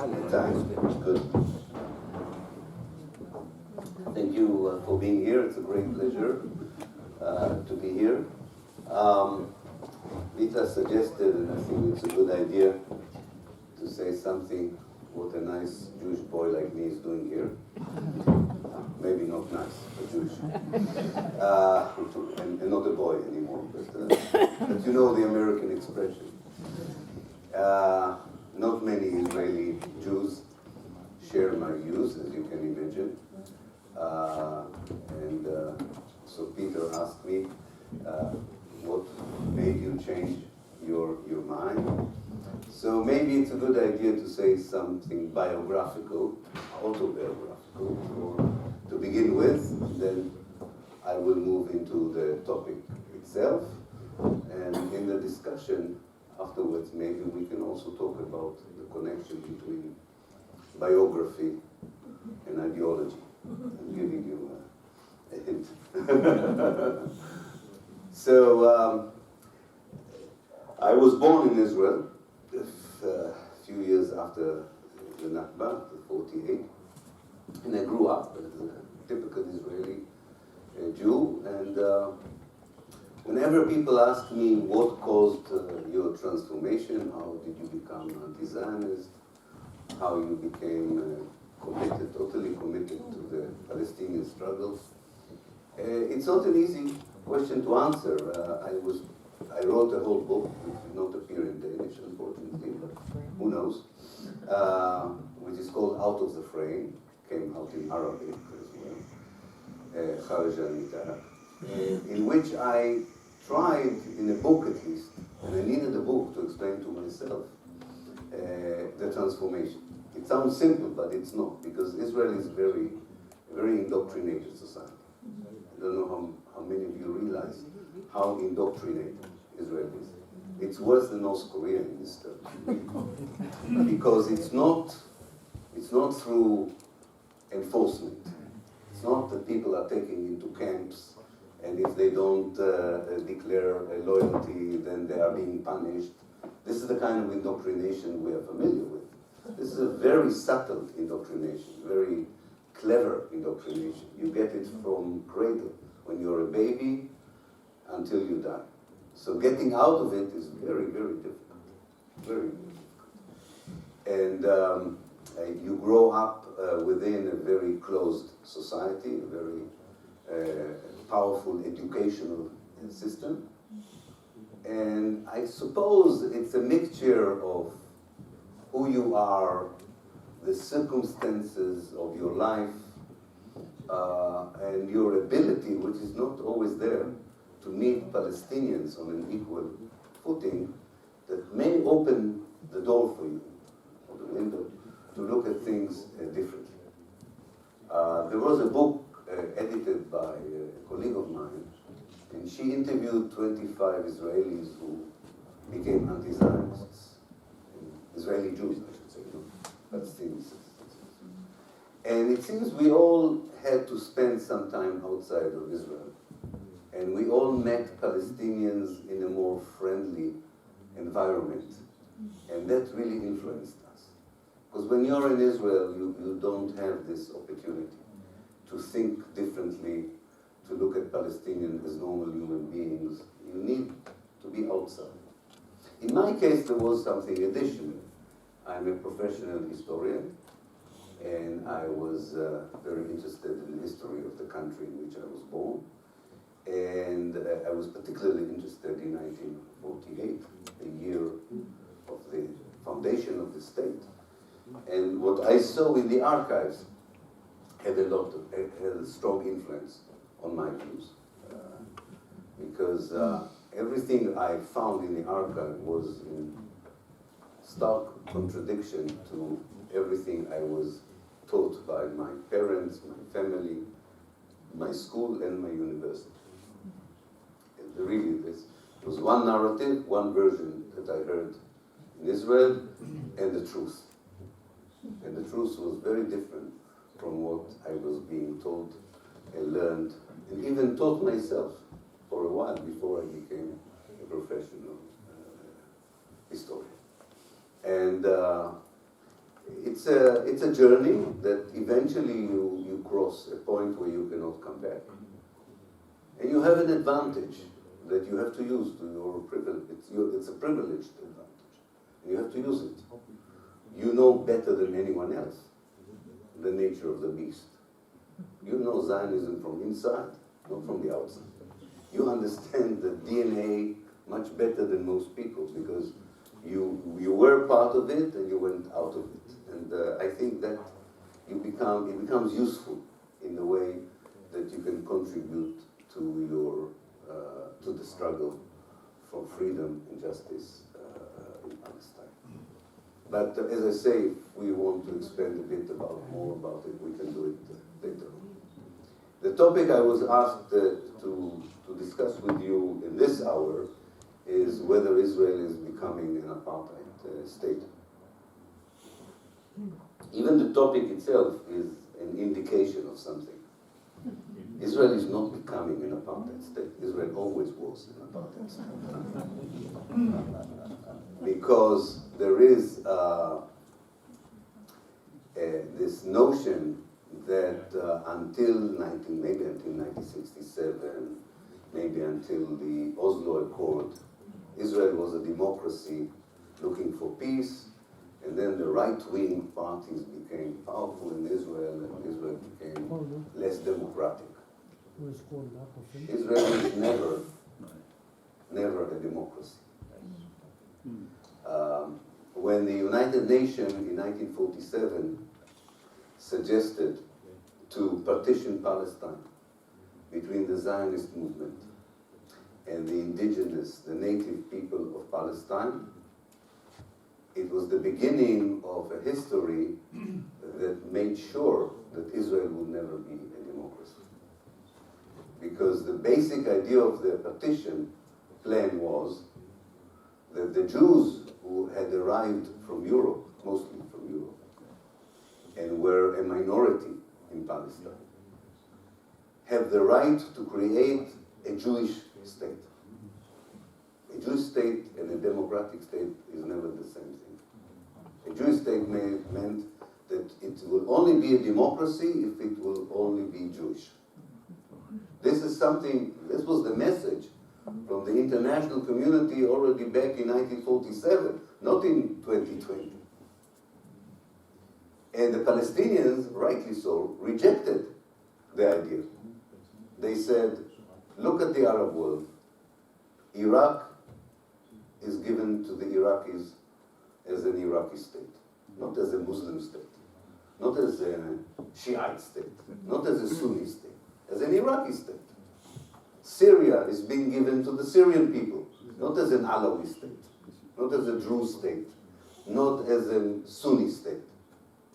Good. Thank you for being here. It's a great pleasure to be here. Vita suggested, and I think it's a good idea, to say something what a nice Jewish boy like me is doing here. Maybe not nice, but Jewish. And not a boy anymore, but you know the American expression. Not many Israeli Jews share my views, as you can imagine. So Peter asked me, what made you change your mind? So maybe it's a good idea to say something biographical, autobiographical, to begin with. Then I will move into the topic itself. And in the discussion afterwards, maybe we can also talk about the connection between biography and ideology. I'm giving you a hint. So I was born in Israel a few years after the Nakba, the 48, and I grew up as a typical Israeli Jew. And whenever people ask me what caused your transformation, how did you become anti-Zionist, how you became committed, totally committed to the Palestinian struggle, it's not an easy question to answer. I wrote a whole book, which did not appear in Danish, unfortunately, but who knows, which is called Out of the Frame, came out in Arabic as well, Har Israel, in which I tried, in a book at least, and I needed a book to explain to myself the transformation. It sounds simple, but it's not, because Israel is a very indoctrinated society. I don't know how many of you realize how indoctrinated Israel is. It's worse than North Korea in this term. Because it's not through enforcement. It's not that people are taken into camps, and if they don't declare a loyalty, then they are being punished. This is the kind of indoctrination we are familiar with. This is a very subtle indoctrination, very clever indoctrination. You get it from cradle, when you're a baby, until you die. So getting out of it is very, very difficult. Very difficult. And you grow up within a very closed society, a very powerful educational system. And I suppose it's a mixture of who you are, the circumstances of your life, and your ability, which is not always there, to meet Palestinians on an equal footing, that may open the door for you, or the window, to look at things differently. There was a book edited by a colleague of mine, and she interviewed 25 Israelis who became anti-Zionists. Israeli Jews, I should say, Palestinians. And it seems we all had to spend some time outside of Israel. And we all met Palestinians in a more friendly environment. And that really influenced us. Because when you're in Israel, you don't have this opportunity to think differently, to look at Palestinians as normal human beings. You need to be outside. In my case, there was something additional. I'm a professional historian, and I was very interested in the history of the country in which I was born. And I was particularly interested in 1948, the year of the foundation of the state. And what I saw in the archives had a strong influence on my views. Because everything I found in the archive was in stark contradiction to everything I was taught by my parents, my family, my school, and my university. And really, there was one narrative, one version that I heard in Israel, and the truth. And the truth was very different from what I was being told and learned, and even taught myself for a while before I became a professional historian. And it's it's a journey that eventually you cross a point where you cannot come back. And you have an advantage that you have to use to your privilege. It's a privileged advantage. You have to use it. You know better than anyone else the nature of the beast. You know Zionism from inside, not from the outside. You understand the DNA much better than most people because you were part of it and you went out of it. And I think that it becomes useful in the way that you can contribute to your to the struggle for freedom and justice in Palestine. But as I say, if we want to expand a bit more about it, we can do it later on. The topic I was asked to discuss with you in this hour is whether Israel is becoming an apartheid state. Even the topic itself is an indication of something. Israel is not becoming an apartheid state. Israel always was an apartheid state. Because there is this notion that maybe until 1967, maybe until the Oslo Accord, Israel was a democracy looking for peace, and then the right-wing parties became powerful in Israel, and Israel became less democratic. Israel is never a democracy. When the United Nations in 1947 suggested to partition Palestine between the Zionist movement and the indigenous, the native people of Palestine, it was the beginning of a history that made sure that Israel would never be a democracy. Because the basic idea of the partition plan was that the Jews who had arrived from Europe, mostly from Europe, and were a minority in Palestine, have the right to create a Jewish state. A Jewish state and a democratic state is never the same thing. A Jewish state meant that it will only be a democracy if it will only be Jewish. This was the message from the international community already back in 1947, not in 2020. And the Palestinians, rightly so, rejected the idea. They said, look at the Arab world. Iraq is given to the Iraqis as an Iraqi state, not as a Muslim state, not as a Shiite state, not as a Sunni state, as an Iraqi state. Syria is being given to the Syrian people, not as an Alawi state, not as a Druze state, not as a Sunni state,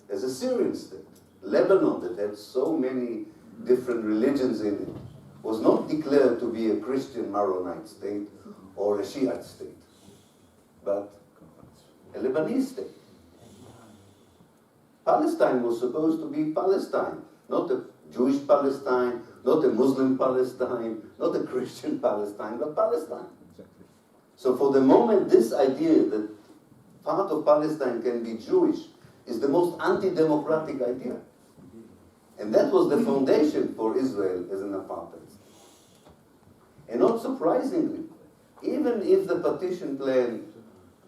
as a Syrian state. Lebanon, that had so many different religions in it, was not declared to be a Christian Maronite state or a Shiite state, but a Lebanese state. Palestine was supposed to be Palestine, not a Jewish Palestine, not a Muslim Palestine, not a Christian Palestine, but Palestine. So for the moment, this idea that part of Palestine can be Jewish is the most anti-democratic idea. And that was the foundation for Israel as an apartheid state. And not surprisingly, even if the partition plan,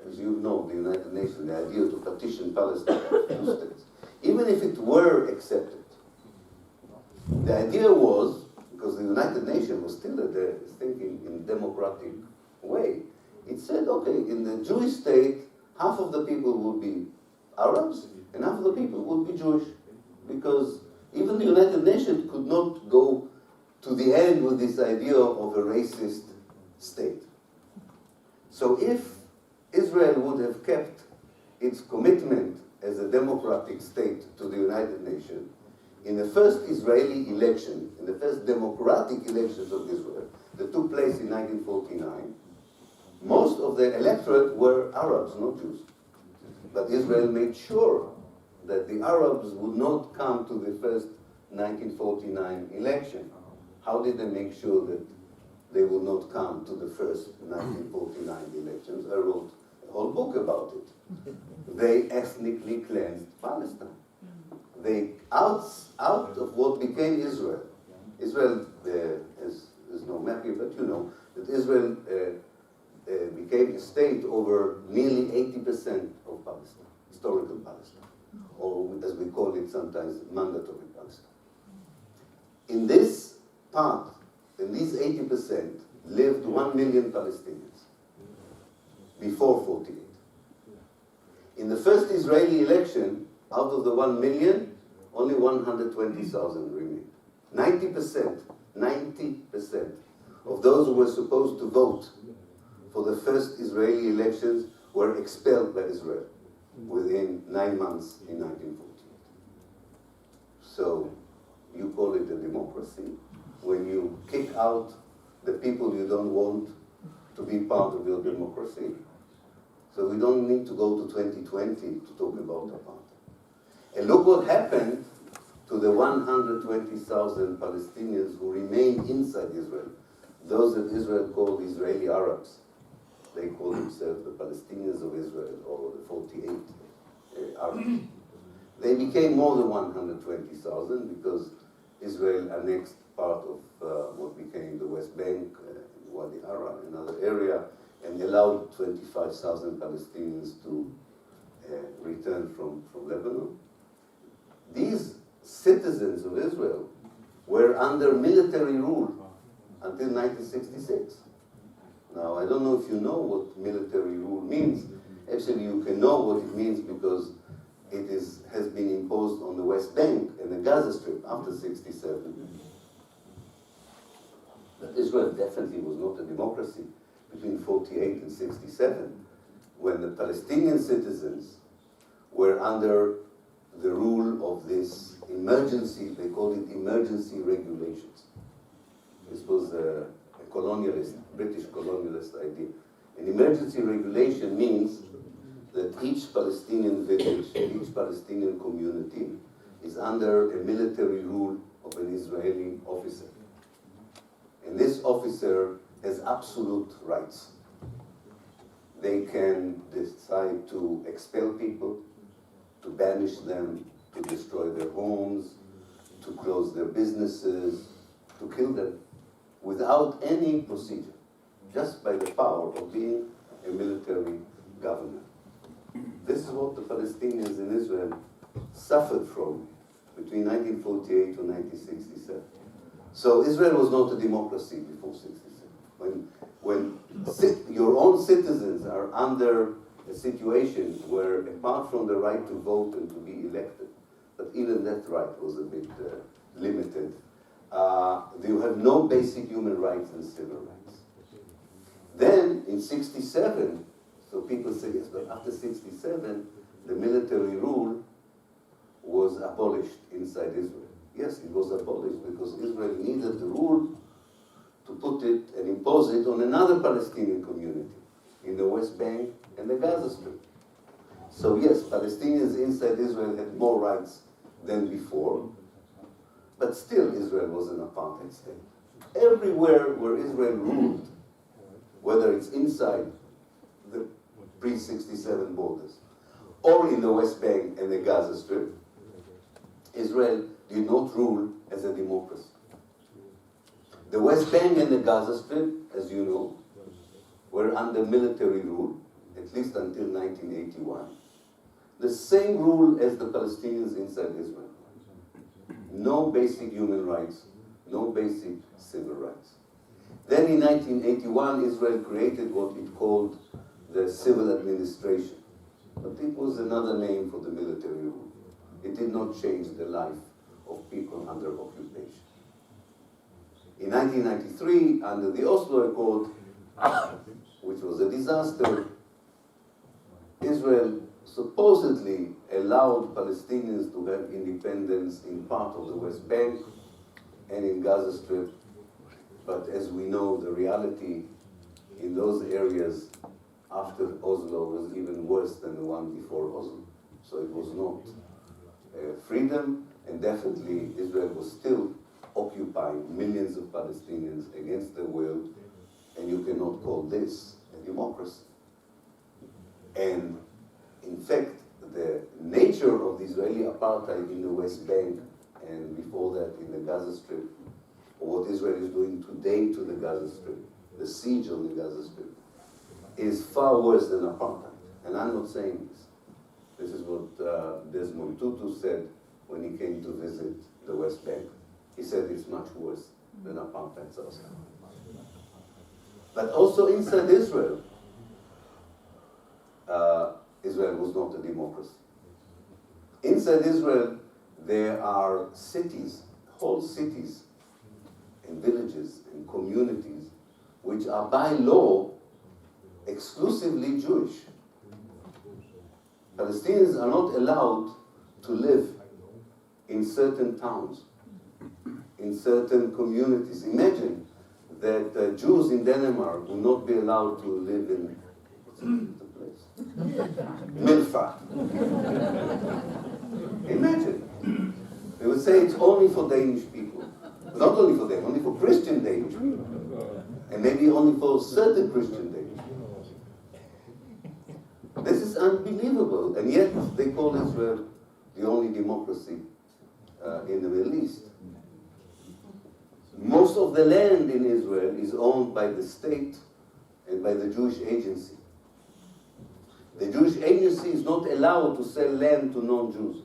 as you know, the United Nations, the idea to partition Palestine into 2 states, even if it were accepted, the idea was, because the United Nations was still thinking in a democratic way, it said, okay, in the Jewish state, half of the people would be Arabs and half of the people would be Jewish, because even the United Nations could not go to the end with this idea of a racist state. So if Israel would have kept its commitment as a democratic state to the United Nations, in the first Israeli election, in the first democratic elections of Israel that took place in 1949, most of the electorate were Arabs, not Jews. But Israel made sure that the Arabs would not come to the first 1949 election. How did they make sure that they will not come to the first 1949 elections? I wrote a whole book about it. They ethnically cleansed Palestine. They, out of what became Israel. Israel is no map here, but you know that Israel became a state over nearly 80% of Palestine, historical Palestine, or as we call it sometimes, mandatory Palestine. In this part, in these 80%, lived 1 million Palestinians before 48. In the first Israeli election, out of the 1 million, only 120,000 remained. 90% of those who were supposed to vote for the first Israeli elections were expelled by Israel within 9 months in 1948. So you call it a democracy when you kick out the people you don't want to be part of your democracy. So we don't need to go to 2020 to talk about apartheid. And look what happened to the 120,000 Palestinians who remained inside Israel, those that Israel called Israeli Arabs. They call themselves the Palestinians of Israel, or the 48 Arabs. They became more than 120,000 because Israel annexed part of what became the West Bank, Wadi Ara, another area, and allowed 25,000 Palestinians to return from Lebanon. These citizens of Israel were under military rule until 1966. Now, I don't know if you know what military rule means. Actually, you can know what it means because it has been imposed on the West Bank and the Gaza Strip after 67. But Israel definitely was not a democracy between 48 and 67, when the Palestinian citizens were under the rule of this emergency, they called it emergency regulations. This was a colonialist, British colonialist idea. An emergency regulation means that each Palestinian village, each Palestinian community is under a military rule of an Israeli officer. And this officer has absolute rights. They can decide to expel people, to banish them, to destroy their homes, to close their businesses, to kill them, without any procedure, just by the power of being a military governor. This is what the Palestinians in Israel suffered from between 1948 and 1967. So Israel was not a democracy before 67. When your own citizens are under a situation where, apart from the right to vote and to be elected, but even that right was a bit limited, you have no basic human rights and civil rights. Then, in 67, so people say, yes, but after 67, the military rule was abolished inside Israel. Yes, it was abolished because Israel needed the rule to put it and impose it on another Palestinian community in the West Bank and the Gaza Strip. So yes, Palestinians inside Israel had more rights than before, but still Israel was an apartheid state. Everywhere where Israel ruled, whether it's inside the pre-67 borders or in the West Bank and the Gaza Strip, Israel did not rule as a democracy. The West Bank and the Gaza Strip, as you know, were under military rule, at least until 1981. The same rule as the Palestinians inside Israel. No basic human rights, no basic civil rights. Then in 1981, Israel created what it called the civil administration. But it was another name for the military rule. It did not change the life of people under occupation. In 1993, under the Oslo Accord, which was a disaster, Israel supposedly allowed Palestinians to have independence in part of the West Bank and in Gaza Strip. But as we know, the reality in those areas after Oslo was even worse than the one before Oslo. So it was not freedom, and definitely Israel was still occupying millions of Palestinians against their will, and you cannot call this a democracy. And in fact, the nature of the Israeli apartheid in the West Bank and before that in the Gaza Strip, or what Israel is doing today to the Gaza Strip, the siege on the Gaza Strip, is far worse than apartheid. And I'm not saying this. This is what Desmond Tutu said when he came to visit the West Bank. He said it's much worse than apartheid South Sudan. But also inside Israel, Israel was not a democracy. Inside Israel, there are cities, whole cities, and villages and communities which are by law exclusively Jewish. Palestinians are not allowed to live in certain towns, in certain communities. Imagine that Jews in Denmark will not be allowed to live in, what's the place? Milfa. Imagine. They would say it's only for Danish people. Not only for them, only for Christian Danish people. And maybe only for certain Christian Danish people. This is unbelievable, and yet they call Israel the only democracy in the Middle East. Most of the land in Israel is owned by the state and by the Jewish agency. The Jewish agency is not allowed to sell land to non-Jews.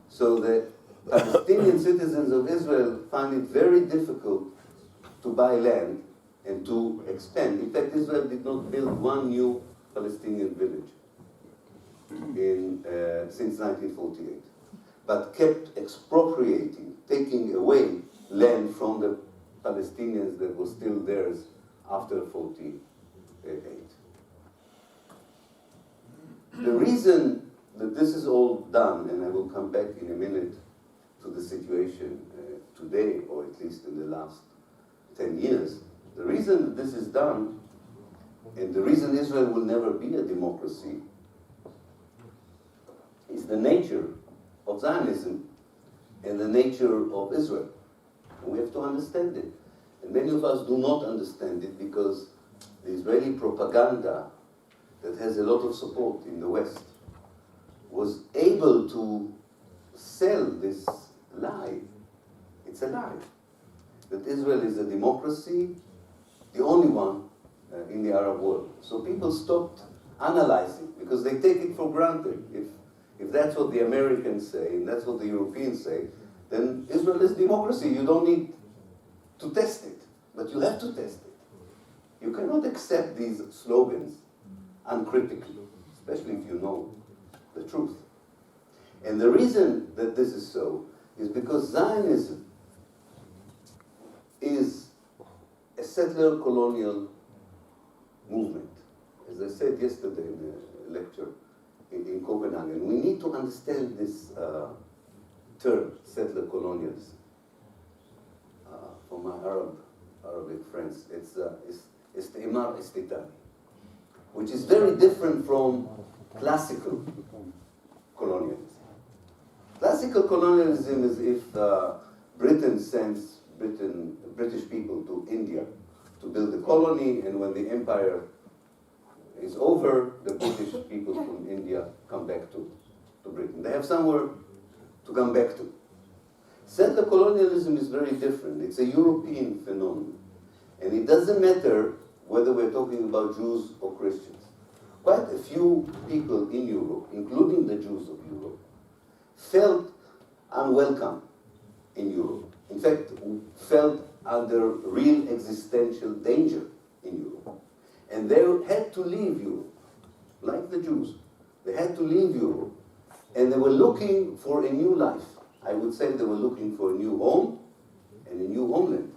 So the Palestinian citizens of Israel find it very difficult to buy land and to expand. In fact, Israel did not build one new Palestinian village since 1948, but kept expropriating, taking away land from the Palestinians that was still theirs after 48. The reason that this is all done, and I will come back in a minute to the situation today, or at least in the last 10 years, the reason that this is done, and the reason Israel will never be a democracy, is the nature of Zionism and the nature of Israel. And we have to understand it. And many of us do not understand it because the Israeli propaganda that has a lot of support in the West was able to sell this lie. It's a lie. That Israel is a democracy, the only one in the Arab world. So people stopped analyzing because they take it for granted. If that's what the Americans say and that's what the Europeans say, then Israel is democracy. You don't need to test it, but you have to test it. You cannot accept these slogans uncritically, especially if you know the truth. And the reason that this is so is because Zionism is a settler colonial movement. As I said yesterday in a lecture in Copenhagen, we need to understand this term, settler colonialism. For my Arabic friends, it's istimar istitari, which is very different from classical colonialism. Classical colonialism is if Britain sends British people to India to build a colony, and when the empire is over, the British people from India come back to Britain. They have somewhere to come back to. Settler colonialism is very different. It's a European phenomenon. And it doesn't matter whether we're talking about Jews or Christians. Quite a few people in Europe, including the Jews of Europe, felt unwelcome in Europe. In fact, felt under real existential danger in Europe. And they had to leave Europe, like the Jews. They had to leave Europe. And they were looking for a new life. I would say they were looking for a new home and a new homeland.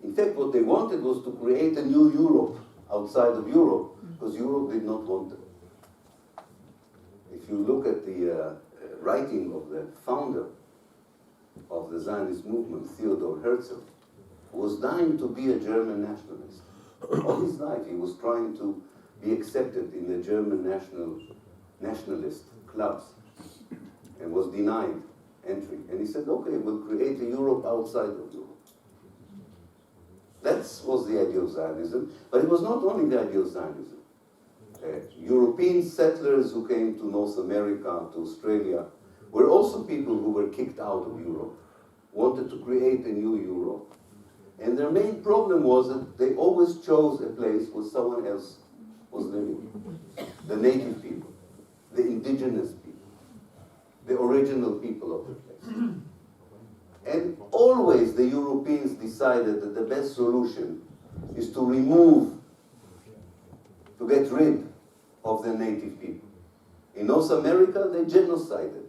In fact, what they wanted was to create a new Europe outside of Europe, because Europe did not want them. If you look at the writing of the founder of the Zionist movement, Theodor Herzl, was dying to be a German nationalist. All his life he was trying to be accepted in the German nationalist clubs and was denied entry. And he said, okay, we'll create a Europe outside of Europe. That was the idea of Zionism, but it was not only the idea of Zionism. European settlers who came to North America, to Australia, were also people who were kicked out of Europe, wanted to create a new Europe. And their main problem was that they always chose a place where someone else was living. The native people, the indigenous people, the original people of the place. And always the Europeans decided that the best solution is to remove, to get rid of the native people. In North America, they genocided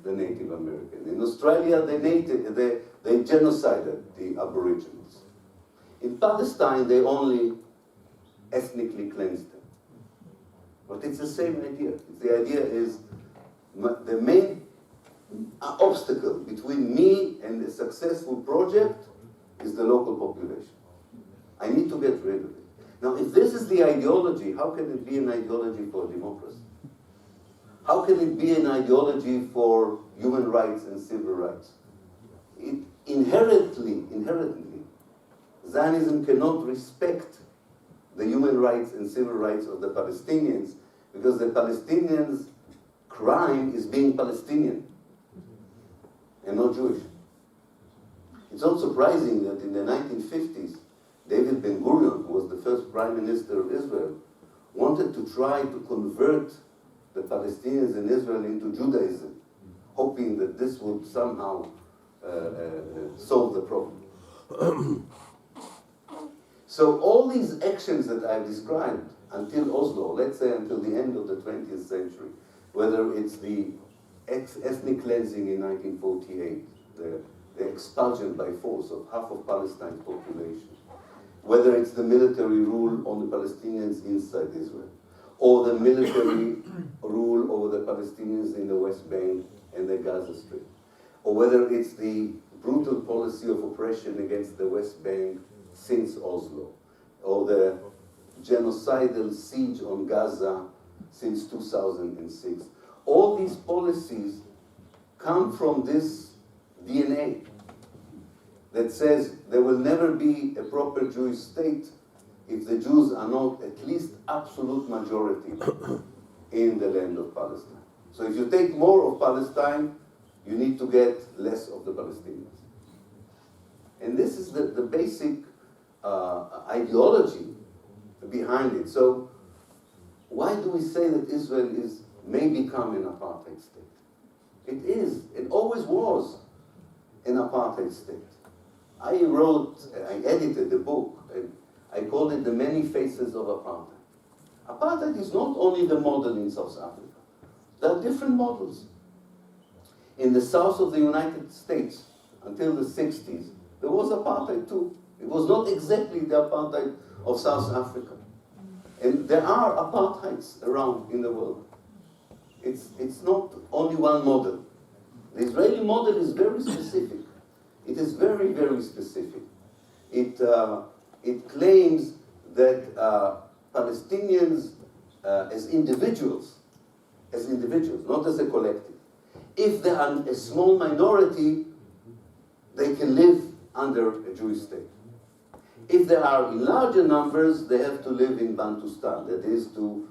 the Native Americans. In Australia, they genocided the Aboriginals. In Palestine, they only ethnically cleansed them. But it's the same idea. The idea is the main obstacle between me and a successful project is the local population. I need to get rid of it. Now, if this is the ideology, how can it be an ideology for democracy? How can it be an ideology for human rights and civil rights? Inherently, Zionism cannot respect the human rights and civil rights of the Palestinians, because the Palestinians' crime is being Palestinian and not Jewish. It's not surprising that in the 1950s, David Ben-Gurion, who was the first prime minister of Israel, wanted to try to convert the Palestinians in Israel into Judaism, hoping that this would somehow solve the problem. So all these actions that I've described until Oslo, let's say until the end of the 20th century, whether it's the ethnic cleansing in 1948, the expulsion by force of half of Palestine's population, whether it's the military rule on the Palestinians inside Israel, or the military rule over the Palestinians in the West Bank and the Gaza Strip, or whether it's the brutal policy of oppression against the West Bank since Oslo, or the genocidal siege on Gaza since 2006. All these policies come from this DNA that says there will never be a proper Jewish state if the Jews are not at least absolute majority in the land of Palestine. So if you take more of Palestine, you need to get less of the Palestinians. And this is the basic ideology behind it. So why do we say that Israel may become an apartheid state? It is, it always was an apartheid state. I edited the book, and I called it The Many Faces of Apartheid. Apartheid is not only the model in South Africa. There are different models. In the south of the United States, until the 60s, there was apartheid too. It was not exactly the apartheid of South Africa. And there are apartheids around in the world. It's not only one model. The Israeli model is very specific. It is very, very specific. It claims that Palestinians as individuals, not as a collective, if they are a small minority, they can live under a Jewish state. If there are in larger numbers, they have to live in Bantustan, that is to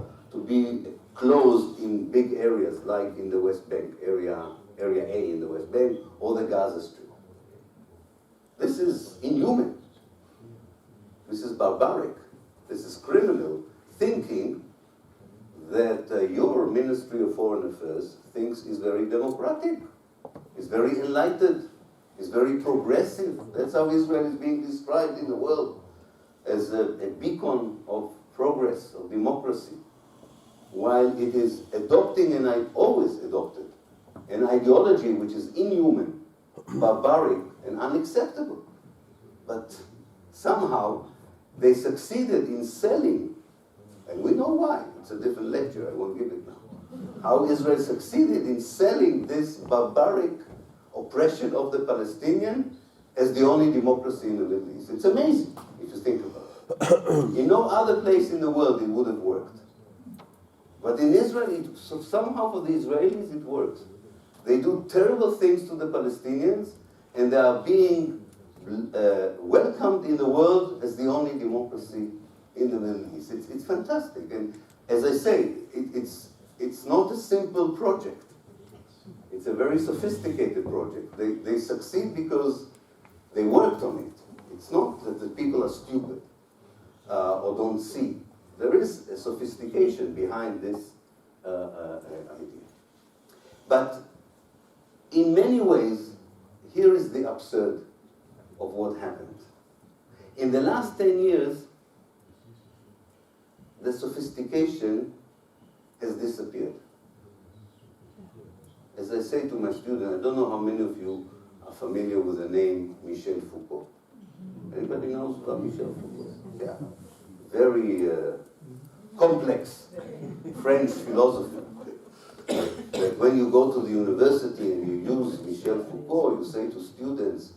be closed in big areas like in the West Bank, area A in the West Bank, or the Gaza Strip. This is inhuman. This is barbaric. This is criminal, thinking that your Ministry of Foreign Affairs thinks is very democratic, is very enlightened, is very progressive. That's how Israel is being described in the world, as a beacon of progress, of democracy, while it is adopting, and I always adopted, an ideology which is inhuman, barbaric, and unacceptable. But somehow they succeeded in selling, and we know why. It's a different lecture, I won't give it now. How Israel succeeded in selling this barbaric oppression of the Palestinian as the only democracy in the Middle East. It's amazing if you think about it. In no other place in the world it would have worked. But in Israel, somehow for the Israelis it works. They do terrible things to the Palestinians, and they are being welcomed in the world as the only democracy in the Middle East. It's fantastic. And as I say, it's not a simple project. It's a very sophisticated project. They succeed because they worked on it. It's not that the people are stupid or don't see. There is a sophistication behind this idea. But in many ways, here is the absurd of what happened. In the last 10 years, the sophistication has disappeared. As I say to my students, I don't know how many of you are familiar with the name Michel Foucault. Anybody knows about Michel Foucault? Yeah. Very complex French philosopher. That when you go to the university and you use Michel Foucault, you say to students,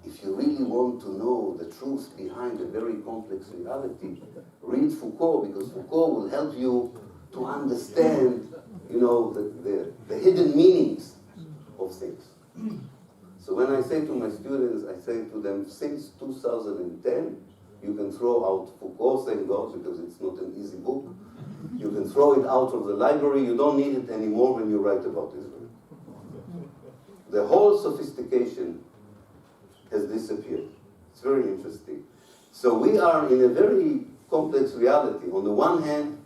if you really want to know the truth behind a very complex reality, read Foucault, because Foucault will help you to understand, the hidden meanings of things. So when I say to my students, I say to them, since 2010, you can throw out Foucault, thank God, because it's not an easy book. You can throw it out of the library. You don't need it anymore when you write about Israel. The whole sophistication has disappeared. It's very interesting. So we are in a very complex reality. On the one hand,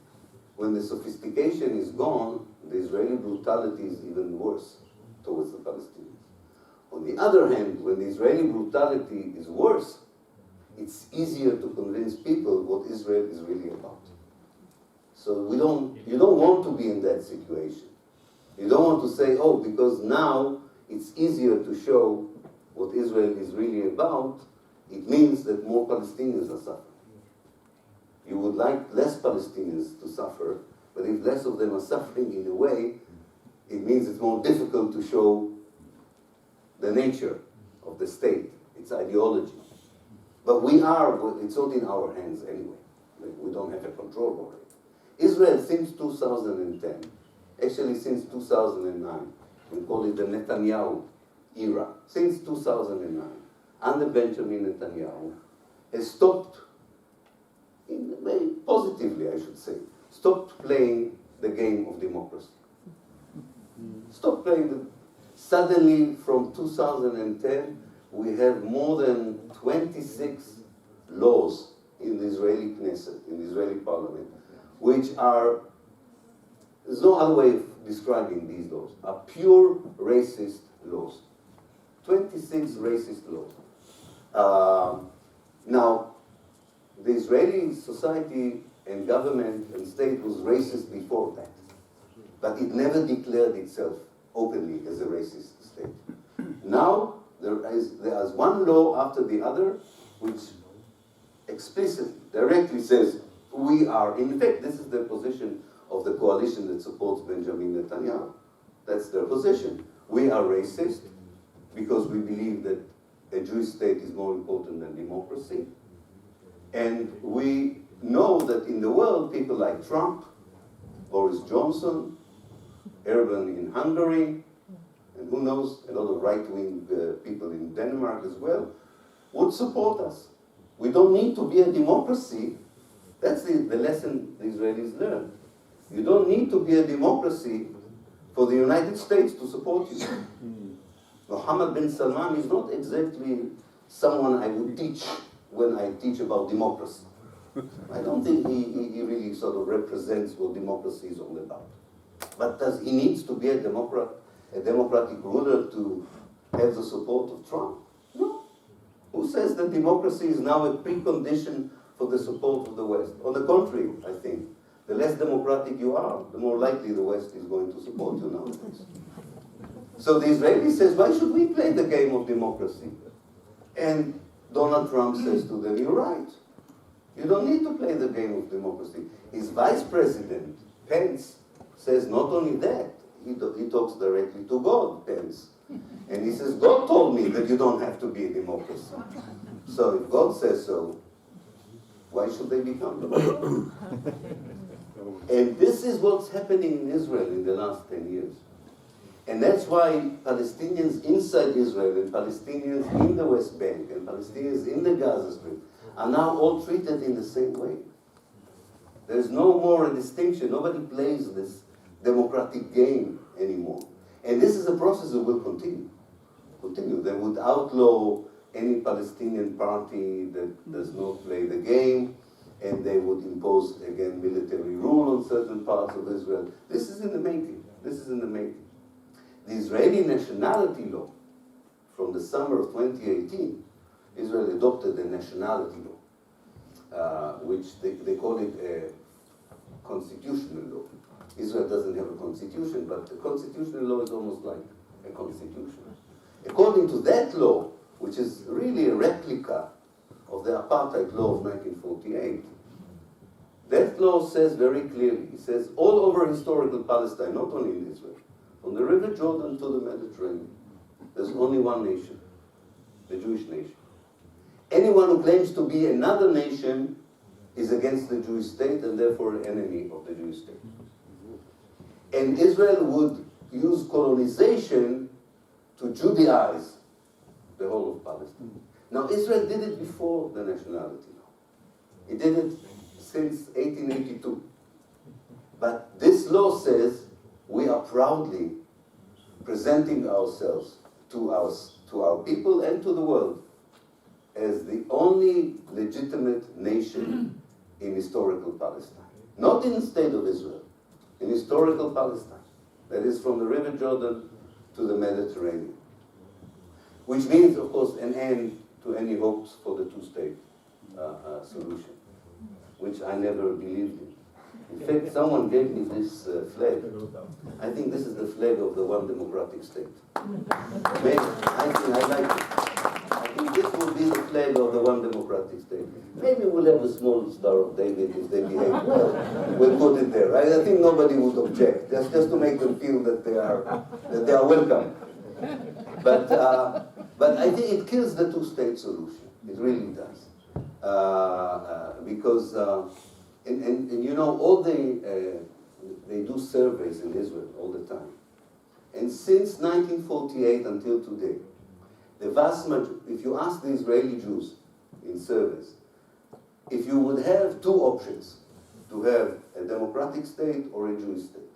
when the sophistication is gone, the Israeli brutality is even worse towards the Palestinians. On the other hand, when the Israeli brutality is worse, it's easier to convince people what Israel is really about. So you don't want to be in that situation. You don't want to say, oh, because now it's easier to show what Israel is really about, it means that more Palestinians are suffering. You would like less Palestinians to suffer, but if less of them are suffering in a way, it means it's more difficult to show the nature of the state, its ideology. But it's not in our hands anyway. We don't have a control over it. Israel since 2010, actually since 2009, we call it the Netanyahu era, since 2009, under Benjamin Netanyahu, has stopped, very positively I should say, stopped playing the game of democracy. Stopped playing Suddenly from 2010, we have more than 26 laws in the Israeli Knesset, in the Israeli parliament, which are, there's no other way of describing these laws, are pure racist laws. 26 racist laws. Now, the Israeli society and government and state was racist before that, but it never declared itself openly as a racist state. Now, there is one law after the other which explicitly, directly says, we are, in fact, this is the position of the coalition that supports Benjamin Netanyahu. That's their position. We are racist because we believe that a Jewish state is more important than democracy. And we know that in the world, people like Trump, Boris Johnson, Erdogan in Hungary, and who knows, a lot of right-wing people in Denmark as well, would support us. We don't need to be a democracy. That's the lesson the Israelis learned. You don't need to be a democracy for the United States to support you. Mohammed bin Salman is not exactly someone I would teach when I teach about democracy. I don't think he really sort of represents what democracy is all about. But he needs to be a democratic ruler to have the support of Trump? No. Who says that democracy is now a precondition for the support of the West? On the contrary, I think, the less democratic you are, the more likely the West is going to support you nowadays. So the Israeli says, why should we play the game of democracy? And Donald Trump says to them, you're right. You don't need to play the game of democracy. His vice president, Pence, says not only that, he talks directly to God, Pence. And he says, God told me that you don't have to be a democracy. So if God says so, why should they become democracy? And this is what's happening in Israel in the last 10 years. And that's why Palestinians inside Israel and Palestinians in the West Bank and Palestinians in the Gaza Strip are now all treated in the same way. There's no more a distinction. Nobody plays this democratic game anymore. And this is a process that will continue. They would outlaw any Palestinian party that does not play the game, and they would impose, again, military rule on certain parts of Israel. This is in the making. This is in the making. The Israeli nationality law from the summer of 2018, Israel adopted a nationality law, which they call it a constitutional law. Israel doesn't have a constitution, but the constitutional law is almost like a constitution. According to that law, which is really a replica of the apartheid law of 1948, that law says very clearly, it says all over historical Palestine, not only in Israel, from the River Jordan to the Mediterranean, there's only one nation, the Jewish nation. Anyone who claims to be another nation is against the Jewish state and therefore an enemy of the Jewish state. And Israel would use colonization to Judaize the whole of Palestine. Now, Israel did it before the nationality law. It did it since 1882. But this law says we are proudly presenting ourselves to our people and to the world as the only legitimate nation in historical Palestine. Not in the state of Israel, in historical Palestine. That is from the River Jordan to the Mediterranean. Which means, of course, an end to any hopes for the two-state solution, which I never believed in. In fact, someone gave me this flag. I think this is the flag of the one democratic state. Maybe, I like it. I think this will be the flag of the one democratic state. Maybe we'll have a small Star of David if they behave well. We'll put it there. I think nobody would object, just to make them feel that they are welcome. But I think it kills the two-state solution. It really does. Because, and you know, all they do surveys in Israel all the time. And since 1948 until today, the vast majority, if you ask the Israeli Jews in surveys, if you would have two options, to have a democratic state or a Jewish state,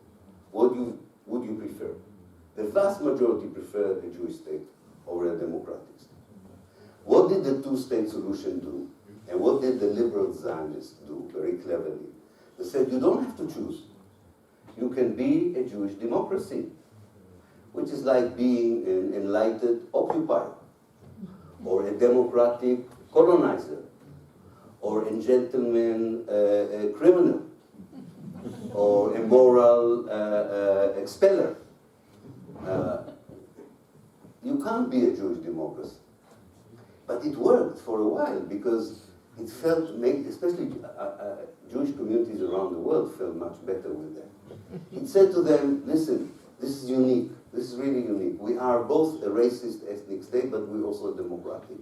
what would you prefer? The vast majority prefer a Jewish state over a democratic state. What did the two-state solution do? And what did the liberal Zionists do very cleverly? They said, you don't have to choose. You can be a Jewish democracy, which is like being an enlightened occupier, or a democratic colonizer, or a gentleman criminal, or a moral expeller. You can't be a Jewish democracy. But it worked for a while because it felt, especially Jewish communities around the world felt much better with that. It said to them, listen, this is unique. This is really unique. We are both a racist ethnic state, but we're also democratic.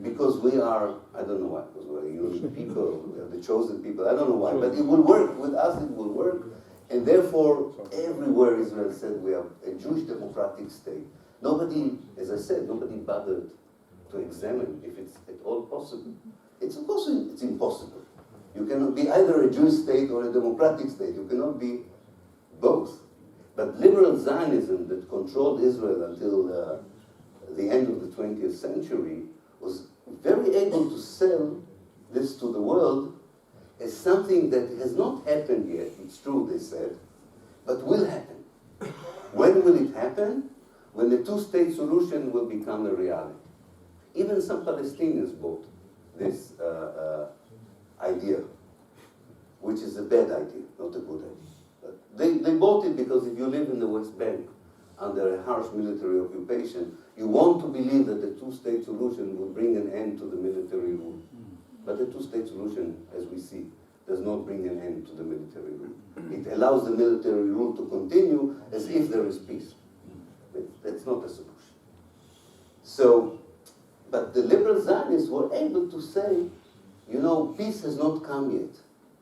Because we are, I don't know why, because we're unique people, we are the chosen people, I don't know why, but it will work. With us it will work. And therefore, everywhere Israel said we are a Jewish democratic state. Nobody, as I said, nobody bothered to examine if it's at all possible. It's impossible. You cannot be either a Jewish state or a democratic state. You cannot be both. But liberal Zionism that controlled Israel until the end of the 20th century was very able to sell this to the world as something that has not happened yet. It's true, they said, but will happen. When will it happen? When the two-state solution will become a reality. Even some Palestinians bought this idea, which is a bad idea, not a good idea. But they bought it because if you live in the West Bank under a harsh military occupation, you want to believe that the two-state solution will bring an end to the military rule. But the two-state solution, as we see, does not bring an end to the military rule. It allows the military rule to continue as if there is peace. That's not a solution. So, but the liberal Zionists were able to say, you know, peace has not come yet.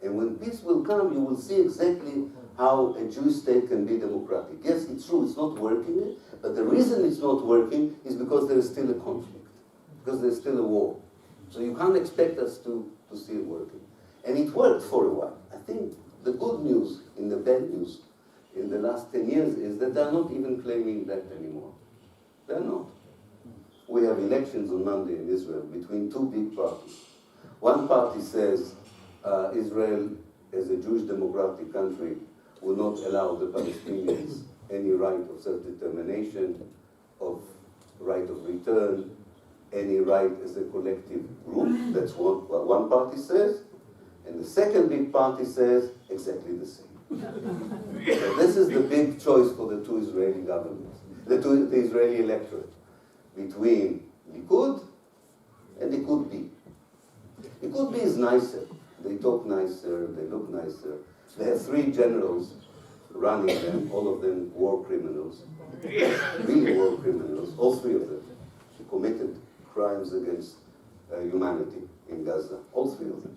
And when peace will come, you will see exactly how a Jewish state can be democratic. Yes, it's true, it's not working yet, but the reason it's not working is because there is still a conflict, because there's still a war. So you can't expect us to see it working. And it worked for a while. I think the good news in the bad news in the last 10 years is that they're not even claiming that anymore. They're not. We have elections on Monday in Israel between two big parties. One party says Israel, as a Jewish democratic country, will not allow the Palestinians any right of self-determination, of right of return, any right as a collective group. That's what one party says. And the second big party says exactly the same. So this is the big choice for the two Israeli governments, the Israeli electorate, between Likud and Likud B. Likud B is nicer. They talk nicer, they look nicer. They have three generals running them, all of them war criminals, really war criminals, all three of them. They committed crimes against humanity in Gaza, all three of them.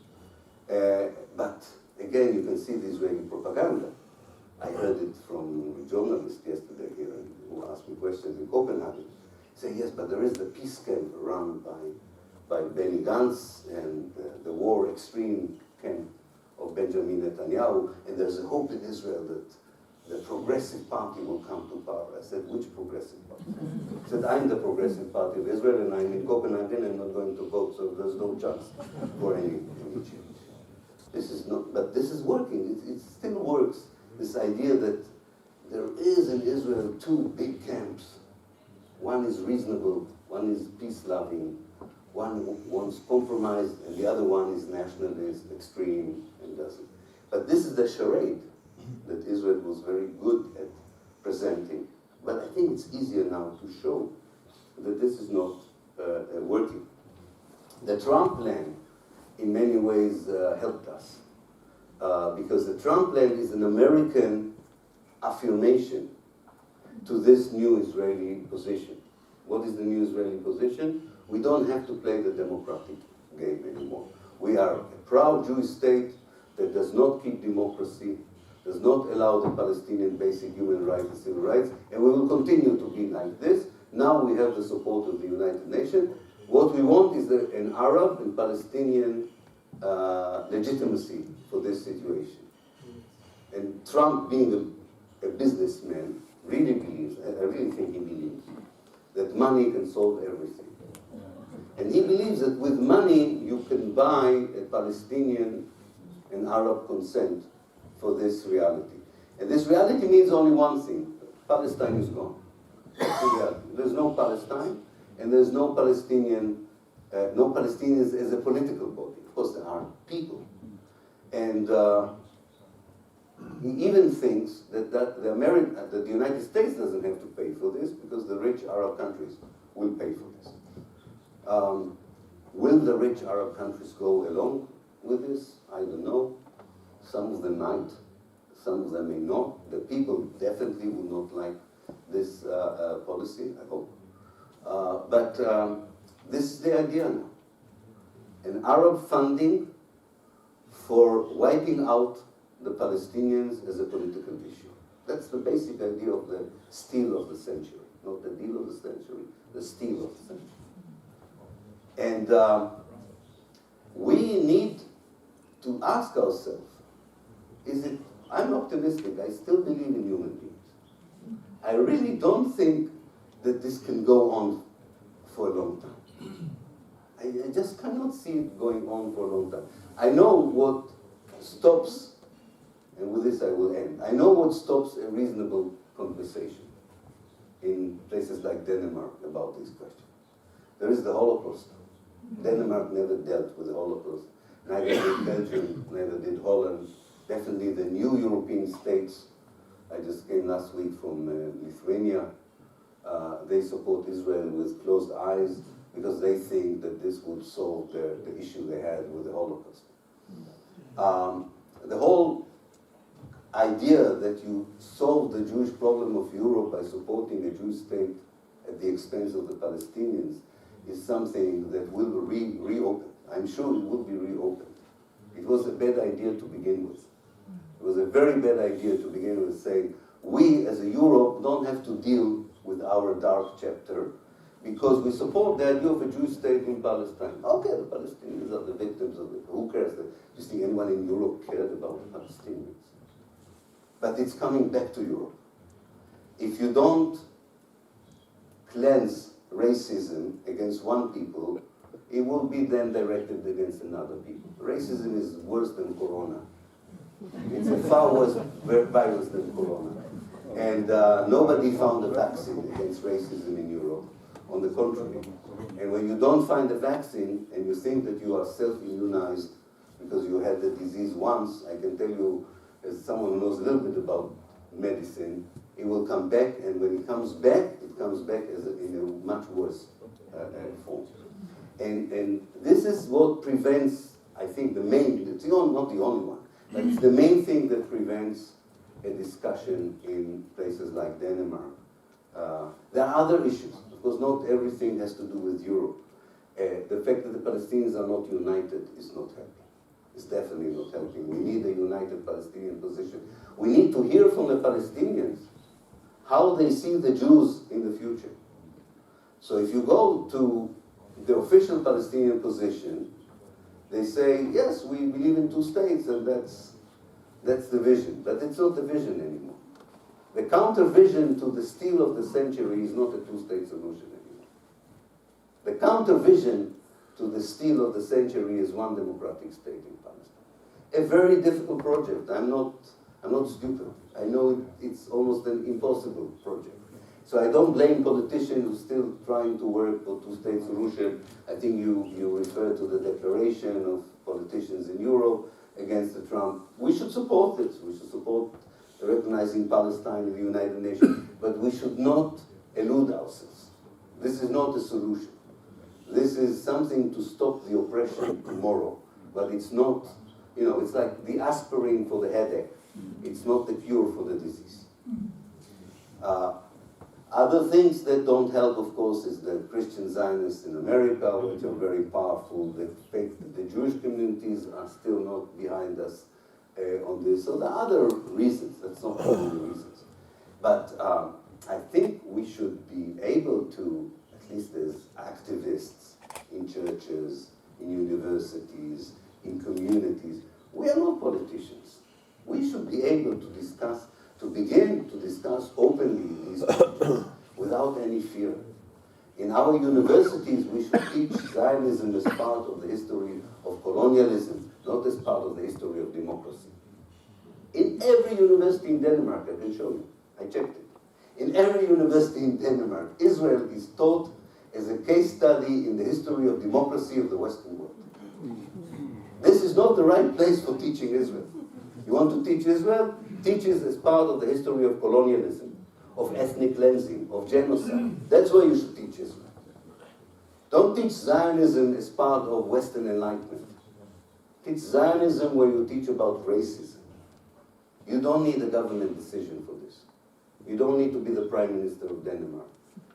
But again, you can see the Israeli propaganda. I heard it from a journalist yesterday here who asked me questions in Copenhagen. He said, yes, but there is the peace camp run by Benny Gantz and the war extreme camp of Benjamin Netanyahu, and there's a hope in Israel that the Progressive Party will come to power. I said, which Progressive Party? He said, I'm the Progressive Party of Israel, and I'm in Copenhagen and not going to vote, so there's no chance for any change. This is not, but this is working. It still works. This idea that there is in Israel two big camps. One is reasonable, one is peace-loving, one wants compromise, and the other one is nationalist, extreme, and doesn't. But this is the charade that Israel was very good at presenting. But I think it's easier now to show that this is not working. The Trump plan, in many ways, helped us. Because the Trump plan is an American affirmation to this new Israeli position. What is the new Israeli position? We don't have to play the democratic game anymore. We are a proud Jewish state that does not keep democracy, does not allow the Palestinian basic human rights and civil rights, and we will continue to be like this. Now we have the support of the United Nations. What we want is an Arab and Palestinian legitimacy for this situation. And Trump, being a businessman, really believes, I really think he believes, that money can solve everything. And he believes that with money you can buy a Palestinian and Arab consent for this reality. And this reality means only one thing: Palestine is gone. There's no Palestine, and there's no Palestinians as a political body. Of course, there are people. And he even thinks that the United States doesn't have to pay for this because the rich Arab countries will pay for this. Will the rich Arab countries go along with this? I don't know. Some of them might, some of them may not. The people definitely would not like this policy, I hope. But this is the idea now. An Arab funding for wiping out the Palestinians as a political issue. That's the basic idea of the steal of the century. Not the deal of the century, the steal of the century. And we need to ask ourselves, I'm optimistic, I still believe in human beings. I really don't think that this can go on for a long time. I just cannot see it going on for a long time. I know what stops, and with this I will end, I know what stops a reasonable conversation in places like Denmark about this question. There is the Holocaust. Denmark never dealt with the Holocaust. Neither did Belgium, neither did Holland. Definitely the new European states. I just came last week from Lithuania. They support Israel with closed eyes because they think that this would solve the issue they had with the Holocaust. The whole idea that you solve the Jewish problem of Europe by supporting a Jewish state at the expense of the Palestinians is something that will be reopened. I'm sure it will be reopened. It was a bad idea to begin with. It was a very bad idea to begin with, saying we as a Europe don't have to deal with our dark chapter because we support the idea of a Jewish state in Palestine. Okay, the Palestinians are the victims of it. Who cares? Do you think anyone in Europe cared about the Palestinians? But it's coming back to Europe. If you don't cleanse racism against one people, it will be then directed against another people. Racism is worse than corona. It's a far worse virus than corona. And nobody found a vaccine against racism in Europe. On the contrary. And when you don't find a vaccine and you think that you are self-immunized because you had the disease once, I can tell you, as someone who knows a little bit about medicine, it will come back, and when it comes back as in a much worse form. And this is what prevents, I think, not the only one, but it's the main thing that prevents a discussion in places like Denmark. There are other issues. Of course, not everything has to do with Europe. The fact that the Palestinians are not united is not helping. It's definitely not helping. We need a united Palestinian position. We need to hear from the Palestinians how they see the Jews in the future. So if you go to the official Palestinian position, they say, yes, we believe in two states, and that's the vision. But it's not the vision anymore. The counter-vision to the steal of the century is not a two-state solution anymore. The counter-vision to the steal of the century is one democratic state in Palestine. A very difficult project. I'm not stupid. I know it's almost an impossible project. So I don't blame politicians who are still trying to work for two-state solution. I think you refer to the declaration of politicians in Europe against the Trump. We should support this. We should support recognizing Palestine in the United Nations, but we should not elude ourselves. This is not a solution. This is something to stop the oppression tomorrow, but it's not, it's like the aspirin for the headache. It's not the cure for the disease. Other things that don't help, of course, is the Christian Zionists in America, which are very powerful. The fact that the Jewish communities are still not behind us on this. So there are other reasons, that's not the only reasons. But I think we should be able to, at least as activists in churches, in universities, in communities, we are not politicians. We should be able to begin to discuss openly these questions without any fear. In our universities, we should teach Zionism as part of the history of colonialism, not as part of the history of democracy. In every university in Denmark, I can show you, I checked it. In every university in Denmark, Israel is taught as a case study in the history of democracy of the Western world. This is not the right place for teaching Israel. You want to teach Israel? Teach it as part of the history of colonialism, of ethnic cleansing, of genocide. That's where you should teach Israel. Don't teach Zionism as part of Western Enlightenment. Teach Zionism where you teach about racism. You don't need a government decision for this. You don't need to be the Prime Minister of Denmark.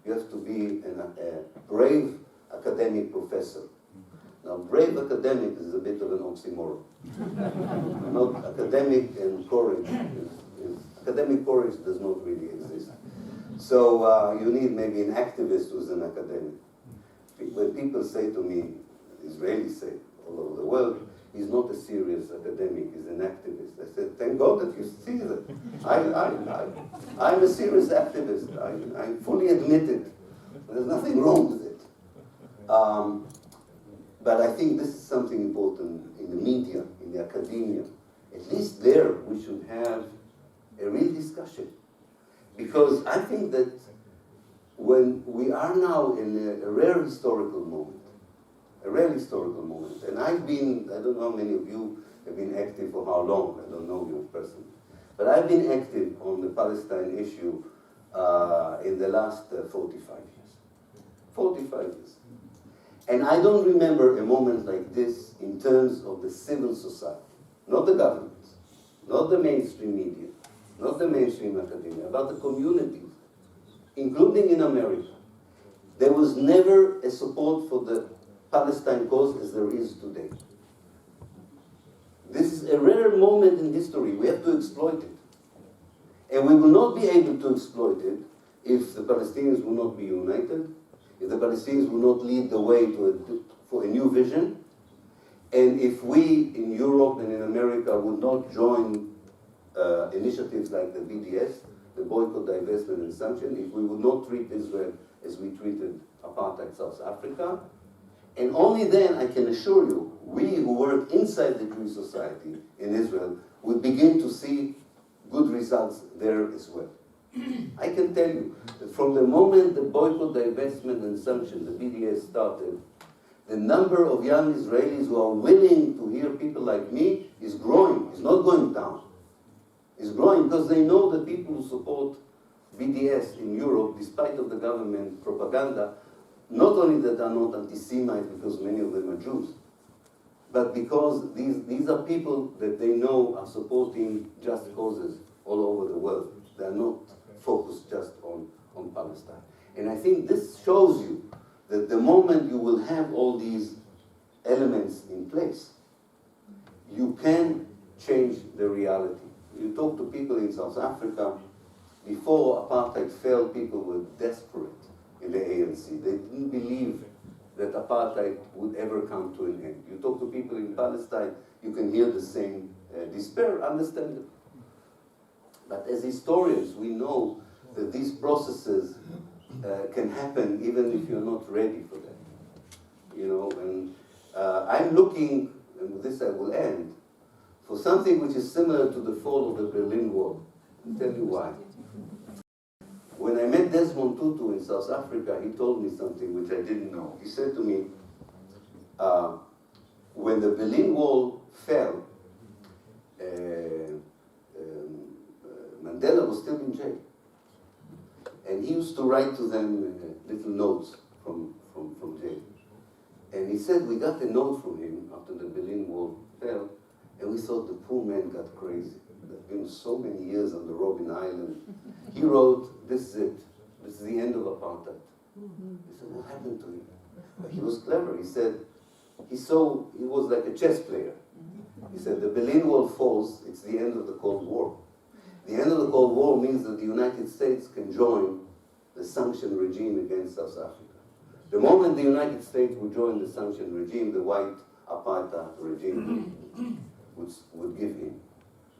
You have to be a brave academic professor. Now, brave academic is a bit of an oxymoron. Not academic and courage. Academic courage does not really exist. So you need maybe an activist who's an academic. When people say to me, Israelis say all over the world, he's not a serious academic, he's an activist. I said, thank God that you see that. I'm a serious activist. I fully admit it. There's nothing wrong with it. But I think this is something important in the media, in the academia. At least there we should have a real discussion. Because I think that when we are now in a rare historical moment, and I don't know how many of you have been active for how long, I don't know you personally, but I've been active on the Palestine issue in the last 45 years. 45 years. And I don't remember a moment like this in terms of the civil society, not the governments, not the mainstream media, not the mainstream academia, about the communities, including in America. There was never a support for the Palestine cause as there is today. This is a rare moment in history. We have to exploit it. And we will not be able to exploit it if the Palestinians will not be united, if the Palestinians will not lead the way for a new vision, and if we in Europe and in America would not join initiatives like the BDS, the boycott, divestment and sanction, if we would not treat Israel as we treated apartheid South Africa, and only then, I can assure you, we who work inside the Jewish society in Israel would begin to see good results there as well. I can tell you that from the moment the boycott, divestment and sanction, the BDS started, the number of young Israelis who are willing to hear people like me is growing, it's not going down. It's growing because they know that people who support BDS in Europe, despite of the government propaganda, not only that they are not anti-Semites because many of them are Jews, but because these are people that they know are supporting just causes all over the world. They are not focused just on Palestine. And I think this shows you that the moment you will have all these elements in place, you can change the reality. You talk to people in South Africa, before apartheid fell, people were desperate in the ANC. They didn't believe that apartheid would ever come to an end. You talk to people in Palestine, you can hear the same despair, understandable. But as historians, we know that these processes can happen even if you're not ready for them. You know, and I'm looking, and with this I will end, for something which is similar to the fall of the Berlin Wall. I'll tell you why. When I met Desmond Tutu in South Africa, he told me something which I didn't know. He said to me, when the Berlin Wall fell, Mandela was still in jail. And he used to write to them little notes from jail. And he said, we got a note from him after the Berlin Wall fell, and we thought the poor man got crazy. There'd been so many years on the Robben Island. He wrote, this is it. This is the end of apartheid. He said, what happened to him? He was clever. He said, he was like a chess player. He said, the Berlin Wall falls, it's the end of the Cold War. The end of the Cold War means that the United States can join the sanction regime against South Africa. The moment the United States would join the sanction regime, the white apartheid regime would give in.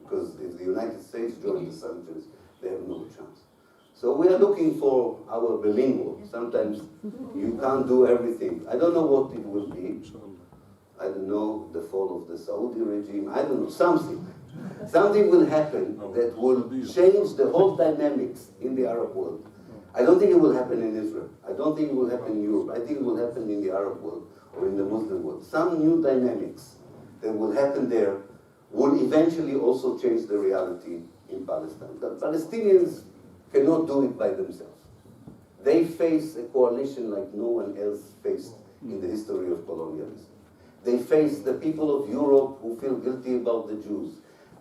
Because if the United States join the sanctions, they have no chance. So we are looking for our Berlin Wall. Sometimes you can't do everything. I don't know what it will be. I don't know, the fall of the Saudi regime. I don't know, something. Something will happen that will change the whole dynamics in the Arab world. I don't think it will happen in Israel. I don't think it will happen in Europe. I think it will happen in the Arab world or in the Muslim world. Some new dynamics that will happen there will eventually also change the reality in Palestine. The Palestinians cannot do it by themselves. They face a coalition like no one else faced in the history of colonialism. They face the people of Europe who feel guilty about the Jews.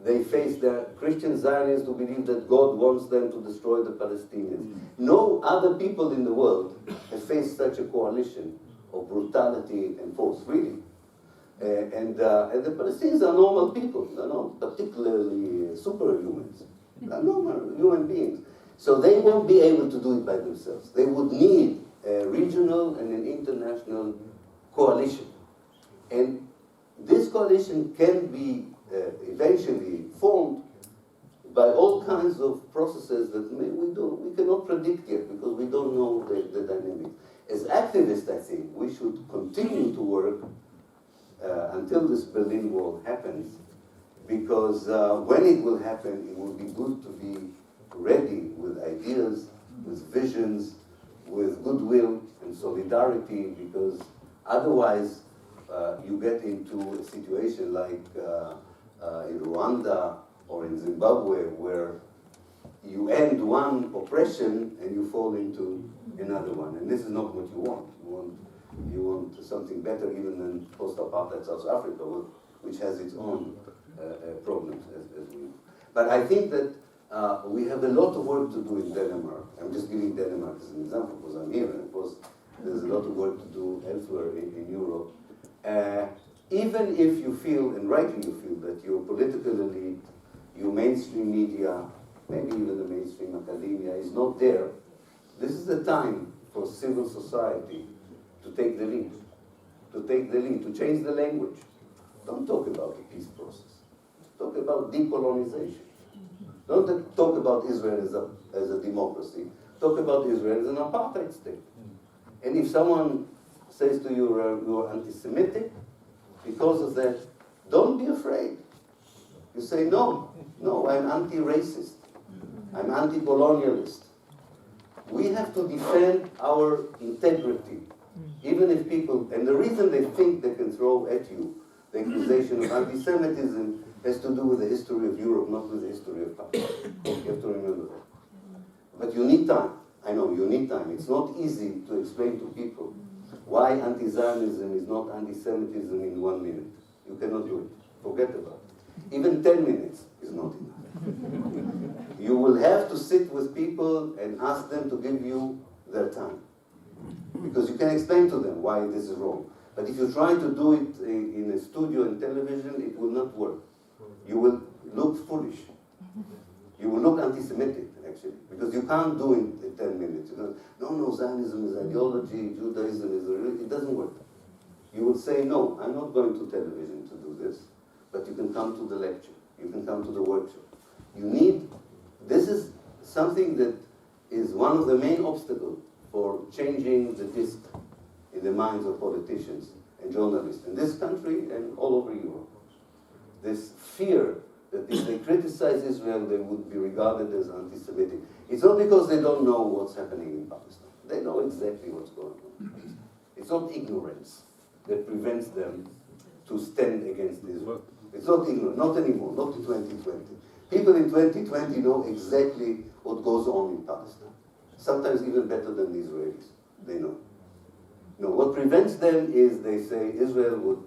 They face the Christian Zionists who believe that God wants them to destroy the Palestinians. No other people in the world have faced such a coalition of brutality and force, really. And the Palestinians are normal people. They're not particularly superhumans. They're normal human beings. So they won't be able to do it by themselves. They would need a regional and an international coalition. And this coalition can be eventually formed by all kinds of processes that we cannot predict yet because we don't know the dynamics. As activists, I think, we should continue to work until this Berlin Wall happens, because when it will happen, it will be good to be ready with ideas, with visions, with goodwill and solidarity, because otherwise you get into a situation like in Rwanda or in Zimbabwe, where you end one oppression and you fall into another one. And this is not what you want. You want something better even than post-apartheid South Africa, which has its own problems, as we know. But I think that we have a lot of work to do in Denmark. I'm just giving Denmark as an example because I'm here, and of course there's a lot of work to do elsewhere in Europe. Even if you feel, and rightly you feel, that your political elite, your mainstream media, maybe even the mainstream academia is not there, this is the time for civil society to take the lead, to change the language. Don't talk about the peace process. Talk about decolonization. Don't talk about Israel as a democracy. Talk about Israel as an apartheid state. And if someone says to you, you're anti-Semitic, because of that, don't be afraid. You say, no, I'm anti-racist. I'm anti-colonialist. We have to defend our integrity, even if people, and the reason they think they can throw at you the accusation of anti-Semitism has to do with the history of Europe, not with the history of Pakistan. You have to remember that. But you need time. I know, you need time. It's not easy to explain to people why anti-Zionism is not anti-Semitism in 1 minute. You cannot do it. Forget about it. Even 10 minutes is not enough. You will have to sit with people and ask them to give you their time. Because you can explain to them why this is wrong. But if you try to do it in a studio and television, it will not work. You will look foolish. You will look anti-Semitic, actually, because you can't do it in 10 minutes. You go, no, Zionism is ideology, Judaism is a religion. It doesn't work. You will say, no, I'm not going to television to do this, but you can come to the lecture. You can come to the workshop. This is something that is one of the main obstacles for changing the disc in the minds of politicians and journalists in this country and all over Europe. This fear that if they criticize Israel, they would be regarded as anti-Semitic. It's not because they don't know what's happening in Pakistan. They know exactly what's going on. It's not ignorance that prevents them to stand against Israel. It's not ignorance, not anymore, not in 2020. People in 2020 know exactly what goes on in Pakistan. Sometimes even better than the Israelis. They know. No, what prevents them is they say Israel would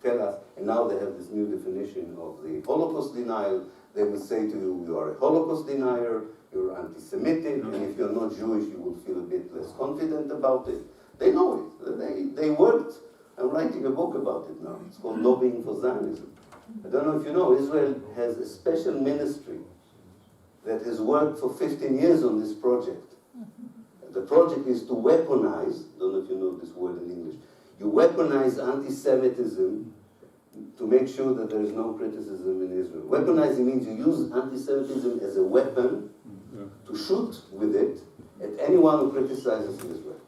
tell us, and now they have this new definition of the Holocaust denial. They will say to you, you are a Holocaust denier, you're anti-Semitic, and if you're not Jewish, you will feel a bit less confident about it. They know it. They worked. I'm writing a book about it now. It's called Lobbying for Zionism. I don't know if you know, Israel has a special ministry that has worked for 15 years on this project. The project is to weaponize, I don't know if you know this word in English, you weaponize anti-Semitism to make sure that there is no criticism in Israel. Weaponizing means you use anti-Semitism as a weapon to shoot with it at anyone who criticizes Israel.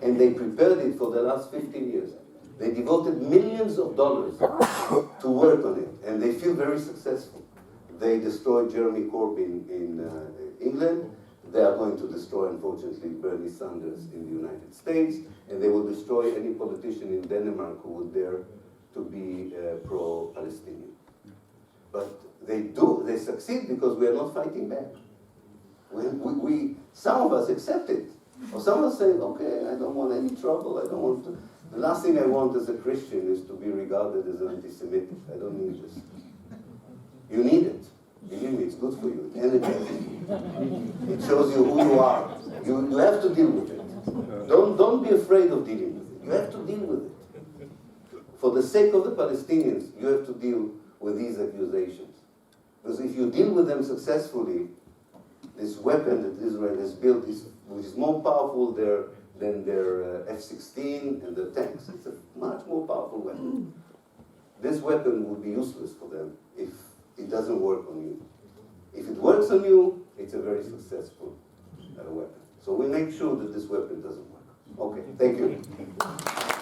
And they prepared it for the last 15 years. They devoted millions of dollars to work on it, and they feel very successful. They destroyed Jeremy Corbyn in England. They are going to destroy, unfortunately, Bernie Sanders in the United States, and they will destroy any politician in Denmark who would dare to be pro-Palestinian. But they succeed because we are not fighting back. Some of us accept it. Or some of us say, okay, I don't want any trouble, I don't want to. The last thing I want as a Christian is to be regarded as anti-Semitic. I don't need this. You need it. Believe me, it's good for you. It energizes you. It shows you who you are. You have to deal with it. Don't be afraid of dealing with it. You have to deal with it. For the sake of the Palestinians, you have to deal with these accusations. Because if you deal with them successfully, this weapon that Israel has built, which is more powerful than their F-16 and their tanks. It's a much more powerful weapon. This weapon would be useless for them if it doesn't work on you. If it works on you, it's a very successful weapon. So we make sure that this weapon doesn't work. Okay, thank you.